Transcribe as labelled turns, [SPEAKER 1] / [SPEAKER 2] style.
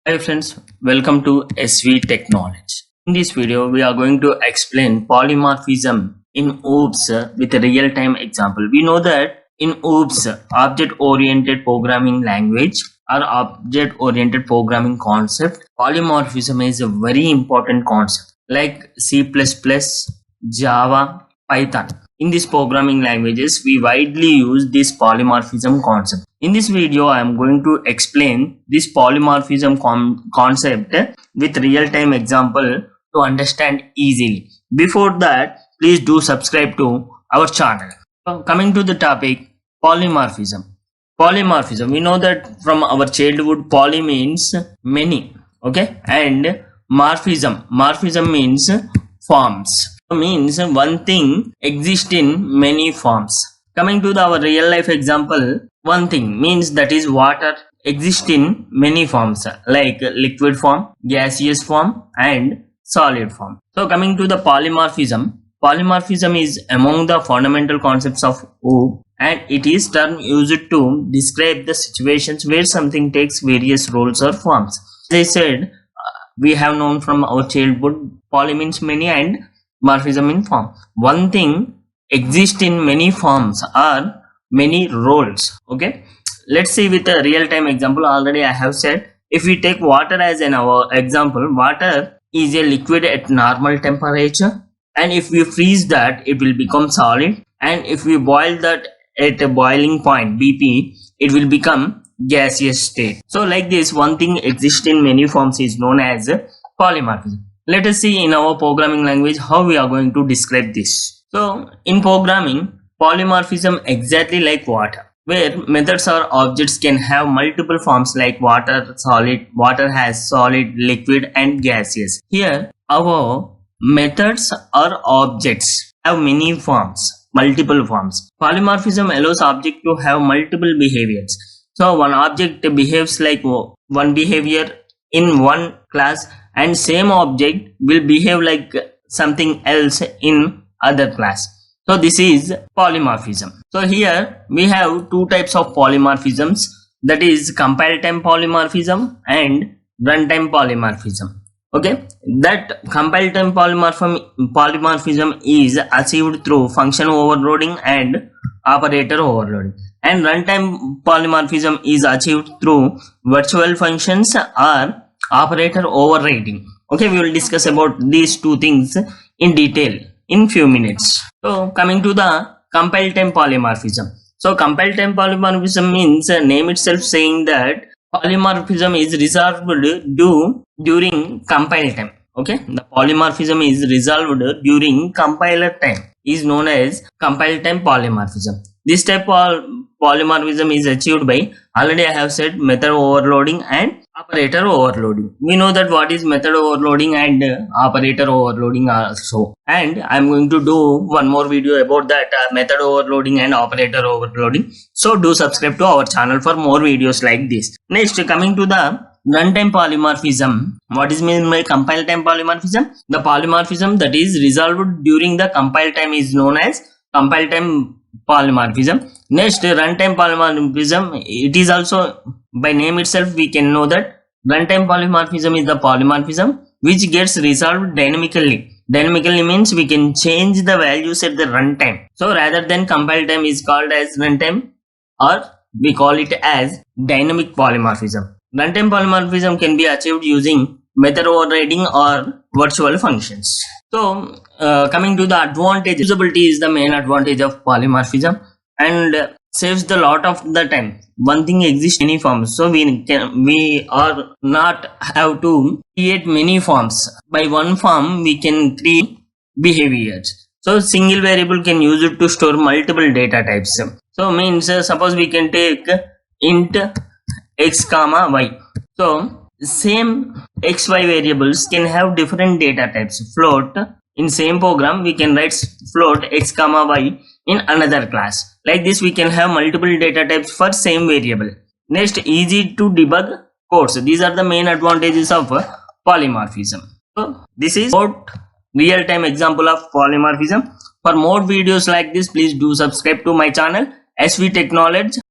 [SPEAKER 1] Hi friends, welcome to SV Technology. In this video, we are going to explain polymorphism in OOPS with a real-time example. We know that in OOPS, object-oriented programming language or object-oriented programming concept, polymorphism is a very important concept like C++, Java, Python. In these programming languages, we widely use this polymorphism concept. In this video, I am going to explain this polymorphism concept with real-time example to understand easily. Before that, please do subscribe to our channel. So, coming to the topic, polymorphism. Polymorphism, we know that from our childhood, poly means many, okay, and morphism means forms. Means one thing exists in many forms. Coming to our real life example, one thing means that is water exists in many forms like liquid form, gaseous form and solid form. So coming to the polymorphism is among the fundamental concepts of OOP and it is term used to describe the situations where something takes various roles or forms. As I said, we have known from our childhood, poly means many and morphism in form. One thing exists in many forms or many roles. Okay, let's see with a real-time example. Already I have said, if we take water as our example, water is a liquid at normal temperature, and if we freeze that, it will become solid, and if we boil that at a boiling point BP, it will become gaseous state. So like this, one thing exists in many forms is known as polymorphism. Let us see in our programming language how we are going to describe this. So in programming, polymorphism exactly like water, where methods or objects can have multiple forms like water, solid, water has solid, liquid and gaseous. Here our methods or objects have many forms, multiple forms. Polymorphism allows object to have multiple behaviors. So one object behaves like one behavior in one class and same object will behave like something else in other class. So this is polymorphism. So here we have two types of polymorphisms, that is compile time polymorphism and runtime polymorphism. Okay, that compile time polymorphism is achieved through function overloading and operator overloading, and runtime polymorphism is achieved through virtual functions or operator overriding. Okay, we will discuss about these two things in detail in few minutes. So coming to the compile time polymorphism. So compile time polymorphism means name itself saying that polymorphism is resolved during compile time. Okay, the polymorphism is resolved during compiler time is known as compile time polymorphism. This type of polymorphism is achieved by, already I have said, method overloading and operator overloading. We know that what is method overloading and operator overloading also, and I am going to do one more video about that method overloading and operator overloading. So do subscribe to our channel for more videos like this. Next, coming to the runtime polymorphism. What is meant by compile time polymorphism? The polymorphism that is resolved during the compile time is known as compile time polymorphism. Next, runtime polymorphism, it is also by name itself we can know that runtime polymorphism is the polymorphism which gets resolved dynamically. Dynamically means we can change the values at the runtime. So rather than compile time is called as runtime, or we call it as dynamic polymorphism. Runtime polymorphism can be achieved using method overriding or virtual functions. So coming to the advantage, usability is the main advantage of polymorphism and saves the lot of the time. One thing exists in many forms, so we are not have to create many forms. By one form we can create behaviors. So single variable can use it to store multiple data types. So means suppose we can take int x comma y. So same xy variables can have different data types. Float, in same program we can write float x comma y in another class. Like this we can have multiple data types for same variable. Next, easy to debug codes. These are the main advantages of polymorphism. So this is about real-time example of polymorphism. For more videos like this, please do subscribe to my channel SV Technology.